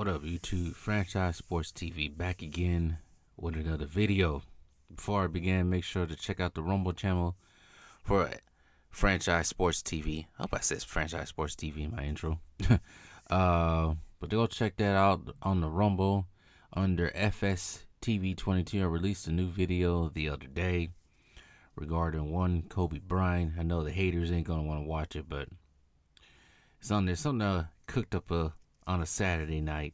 What up, YouTube? Franchise Sports TV back again with another video. Before I begin, make sure to check out the Rumble channel for Franchise Sports TV. I hope I said Franchise Sports TV in my intro. But go check that out on the Rumble under FSTV22. I released a new video the other day regarding one Kobe Bryant. I know the haters ain't gonna want to watch it, but it's on there. Something cooked up on a Saturday night.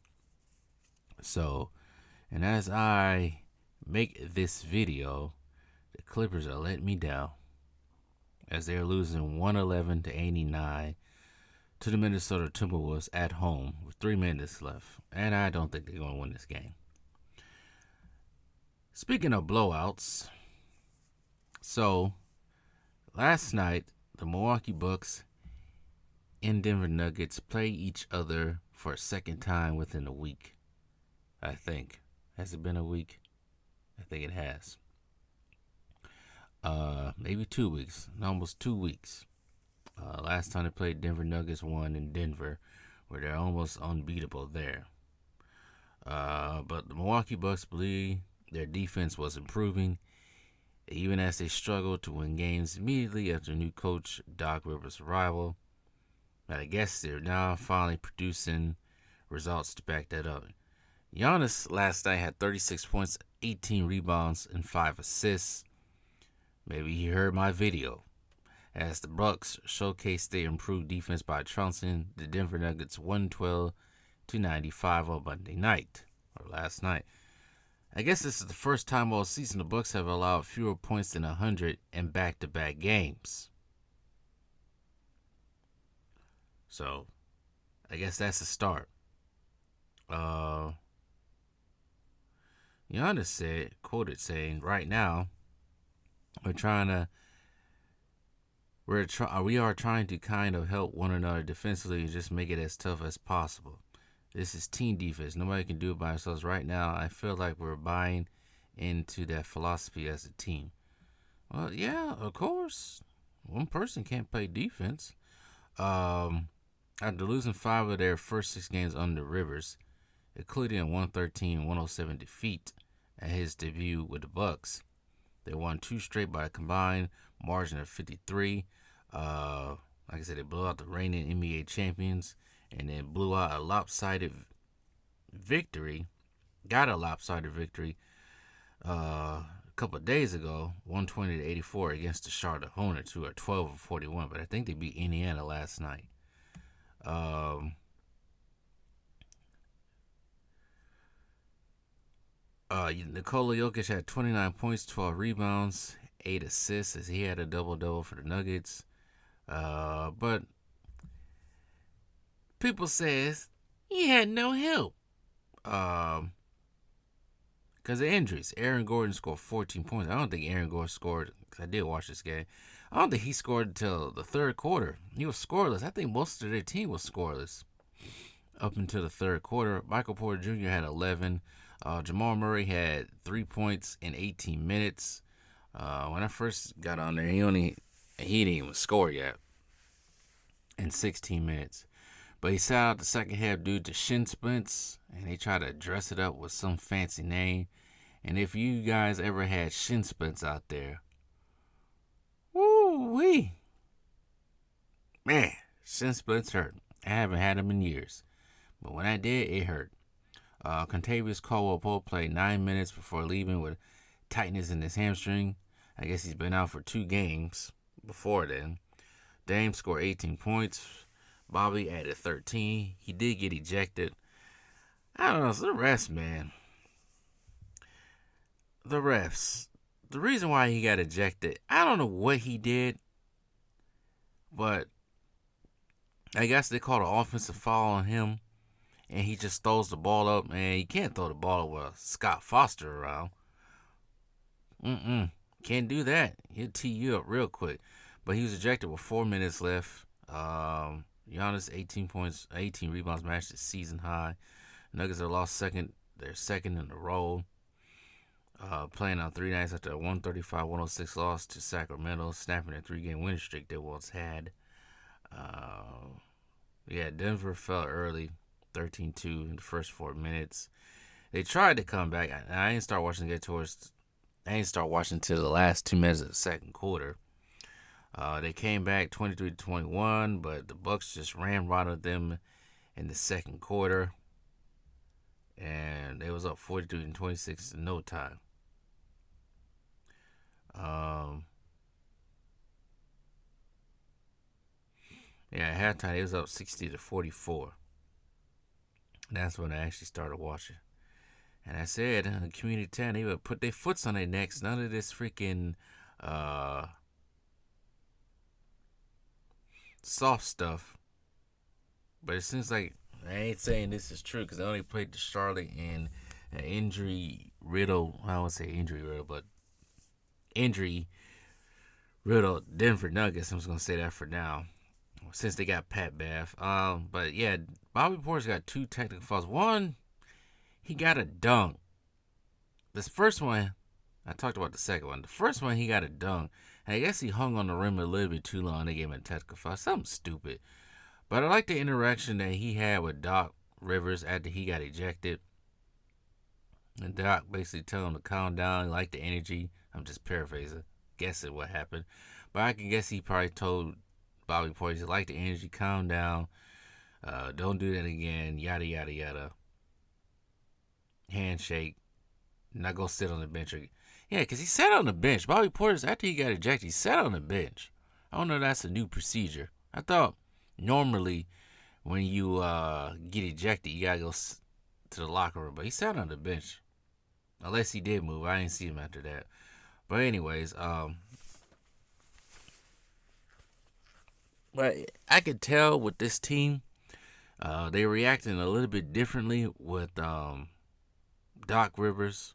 So, and as I make this video, the Clippers are letting me down as they're losing 111-89 to the Minnesota Timberwolves at home with 3 minutes left. And I don't think they're going to win this game. Speaking of blowouts, so last night the Milwaukee Bucks and Denver Nuggets play each other for a second time within a week. I think. Has it been a week? I think it has. Maybe 2 weeks. Almost 2 weeks. Last time they played, Denver Nuggets won in Denver, where they're almost unbeatable there. But the Milwaukee Bucks believe their defense was improving, even as they struggled to win games immediately after new coach Doc Rivers' arrival. But I guess they're now finally producing results to back that up. Giannis last night had 36 points, 18 rebounds, and 5 assists. Maybe he heard my video, as the Bucks showcased their improved defense by trouncing the Denver Nuggets 112-95 on Monday night, or last night. I guess this is the first time all season the Bucks have allowed fewer points than 100 in back-to-back games. So, I guess that's a start. Giannis said, quoted saying, "Right now, we are trying to kind of help one another defensively and just make it as tough as possible. This is team defense. Nobody can do it by ourselves. Right now, I feel like we're buying into that philosophy as a team." Well, yeah, of course. One person can't play defense. After losing 5 of their first 6 games under Rivers, including a 113-107 defeat at his debut with the Bucks, they won 2 straight by a combined margin of 53. Like I said, they blew out the reigning NBA champions and then blew out a lopsided victory. Got a lopsided victory a couple of days ago, 120-84 against the Charlotte Hornets, who are 12-41. But I think they beat Indiana last night. Nikola Jokic had 29 points, 12 rebounds, 8 assists, as he had a double-double for the Nuggets. But people says he had no help because of injuries. Aaron Gordon scored 14 points. I don't think Aaron Gordon scored, because I did watch this game. I don't think he scored until the third quarter. He was scoreless. I think most of their team was scoreless up until the third quarter. Michael Porter Jr. had 11. Jamal Murray had 3 points in 18 minutes. When I first got on there, he didn't even score yet in 16 minutes. But he sat out the second half due to shin splints, and they tried to dress it up with some fancy name. And if you guys ever had shin splints out there, woo-wee. Man, shin splints hurt. I haven't had them in years. But when I did, it hurt. Contavious Caldwell-Pope played 9 minutes before leaving with tightness in his hamstring. I guess he's been out for 2 games before then. Dame scored 18 points. Bobby added 13. He did get ejected. I don't know. It's the refs, man. The refs. The reason why he got ejected, I don't know what he did, but I guess they called an offensive foul on him, and he just throws the ball up. Man, you can't throw the ball with Scott Foster around. Can't do that. He'll tee you up real quick. But he was ejected with 4 minutes left. Giannis, 18 points, 18 rebounds, matched his season high. Nuggets are lost second. They're second in a row. Playing on 3 nights after a 135-106 loss to Sacramento, snapping a 3-game winning streak they once had. Denver fell early 13-2 in the first 4 minutes. They tried to come back. I didn't start watching it towards. I didn't start watching until the last 2 minutes of the second quarter. They came back 23-21, but the Bucks just ramrodded them in the second quarter, and they was up 42-26 in no time. Yeah, at halftime it was up 60-44. That's when I actually started watching. And I said, Community 10, they would put their foots on their necks. None of this freaking soft stuff. But it seems like I ain't saying this is true because I only played the Charlotte and an injury riddle. I won't say injury riddle, but injury riddle Denver Nuggets. I'm just gonna say that for now, since they got Pat Bev. But yeah, Bobby Portis got 2 technical fouls. One, he got a dunk. This first one, I talked about the second one. The first one, he got a dunk. And I guess he hung on the rim a little bit too long. They gave him a technical foul. Something stupid. But I like the interaction that he had with Doc Rivers after he got ejected. And Doc basically told him to calm down. He liked the energy. I'm just paraphrasing, guessing what happened. But I can guess he probably told Bobby Portis, like the energy, calm down. Don't do that again. Yada, yada, yada. Handshake. Not go sit on the bench. Yeah, because he sat on the bench. Bobby Portis, after he got ejected, he sat on the bench. I don't know if that's a new procedure. I thought normally when you get ejected, you got to go to the locker room. But he sat on the bench. Unless he did move. I didn't see him after that. But anyways, but I could tell with this team, they reacting a little bit differently with Doc Rivers.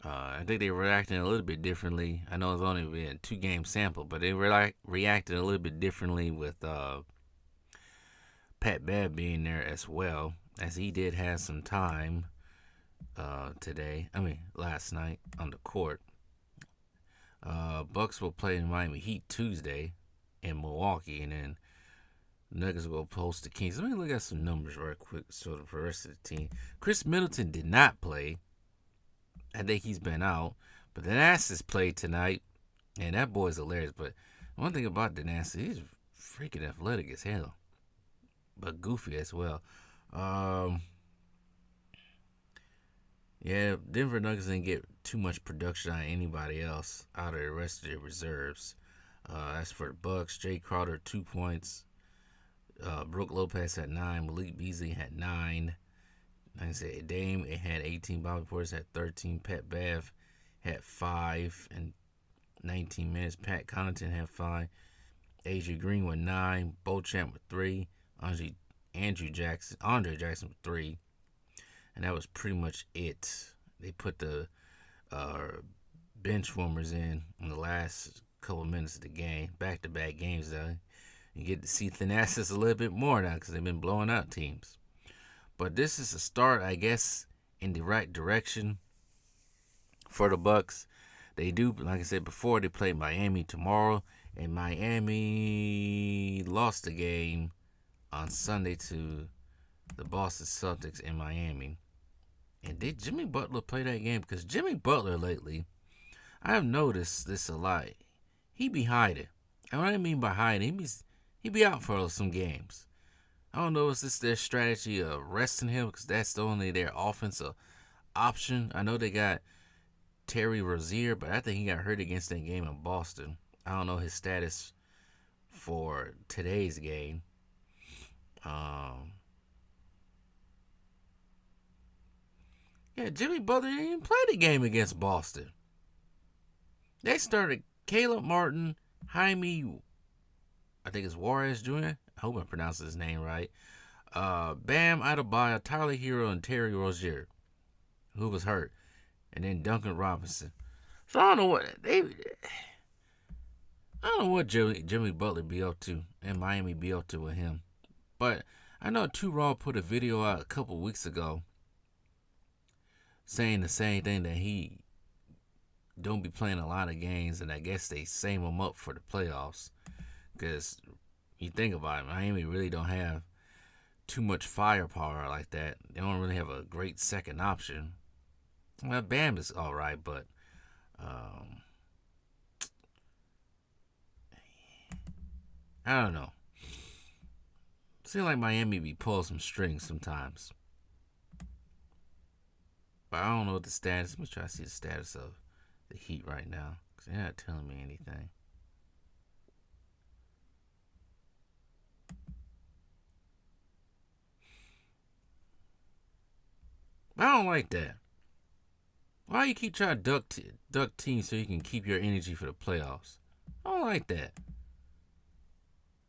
I think they reacting a little bit differently. I know it's only been a 2-game sample, but they reacted a little bit differently with Pat Bev being there as well, as he did have some time last night on the court. Bucks will play in Miami Heat Tuesday in Milwaukee, and then Nuggets will post the Kings. Let me look at some numbers right quick for the rest of the team. Chris Middleton did not play. I think he's been out. But Thanasis played tonight, and that boy's hilarious. But one thing about Thanasis, he's freaking athletic as hell, but goofy as well. Yeah, Denver Nuggets didn't get too much production on anybody else out of the rest of their reserves. As for the Bucks, Jay Crowder 2 points. Brook Lopez had 9. Malik Beasley had 9. Like I said, Dame had 18. Bobby Portis had 13. Pat Bev had 5 in 19 minutes. Pat Connaughton had 5. AJ Green with 9. Beauchamp with 3. Andre Jackson with 3. And that was pretty much it. They put the bench warmers in the last couple minutes of the game. Back-to-back games, though. You get to see Thanasis a little bit more now because they've been blowing out teams. But this is a start, I guess, in the right direction for the Bucks. They do, like I said before, they play Miami tomorrow. And Miami lost the game on Sunday to the Boston Celtics in Miami. And did Jimmy Butler play that game? Because Jimmy Butler lately, I have noticed this a lot. He be hiding. And what I mean by hiding, he be out for some games. I don't know, is this their strategy of resting him? Because that's only their offensive option. I know they got Terry Rozier, but I think he got hurt against that game in Boston. I don't know his status for today's game. Yeah, Jimmy Butler didn't even play the game against Boston. They started Caleb Martin, Jaime, I think it's Juarez Jr. I hope I pronounced his name right. Bam Adebayo, Tyler Hero, and Terry Rozier, who was hurt. And then Duncan Robinson. So I don't know what Jimmy Butler be up to and Miami be up to with him. But I know 2 Raw put a video out a couple weeks ago saying the same thing, that he don't be playing a lot of games, and I guess they save him up for the playoffs. Because you think about it, Miami really don't have too much firepower like that. They don't really have a great second option. Well, Bam is all right, but um, I don't know. Seems like Miami be pulling some strings sometimes. But I don't know what the status. Let me try to see the status of the Heat right now, because they're not telling me anything. I don't like that. Why you keep trying to duck teams so you can keep your energy for the playoffs? I don't like that.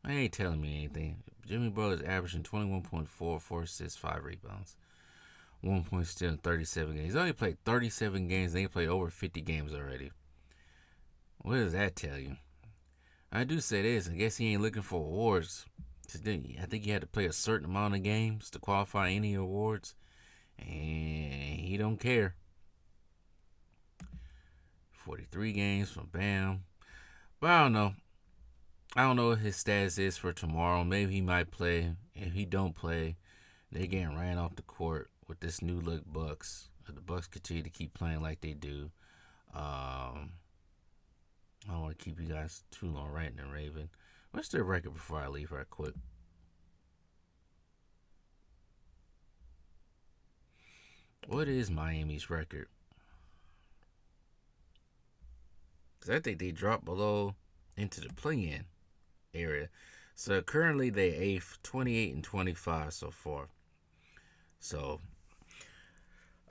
I ain't telling me anything. Jimmy Butler's averaging 21.4, 4 assists, 5 rebounds. 1 point still in 37 games. He's only played 37 games. They played over 50 games already. What does that tell you? I do say this. I guess he ain't looking for awards. I think he had to play a certain amount of games to qualify any awards. And he don't care. 43 games from Bam. But I don't know. I don't know what his status is for tomorrow. Maybe he might play. If he don't play, they're getting ran off the court with this new look Bucks. If the Bucks continue to keep playing like they do, I don't want to keep you guys too long ranting and raving. What's their record before I leave right quick? What is Miami's record? Because I think they dropped below into the play-in area. So currently they 8th, 28 and 25 so far. So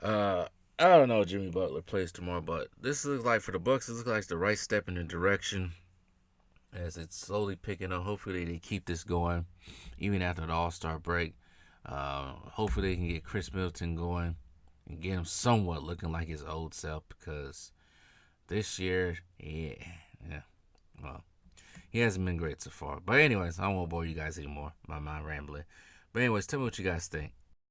I don't know if Jimmy Butler plays tomorrow, but this looks like for the Bucks, it looks like it's the right step in the direction as it's slowly picking up. Hopefully they keep this going even after the All-Star break. Hopefully they can get Chris Middleton going and get him somewhat looking like his old self, because this year, well, he hasn't been great so far. But anyways, I won't bore you guys anymore by my rambling. But anyways, tell me what you guys think.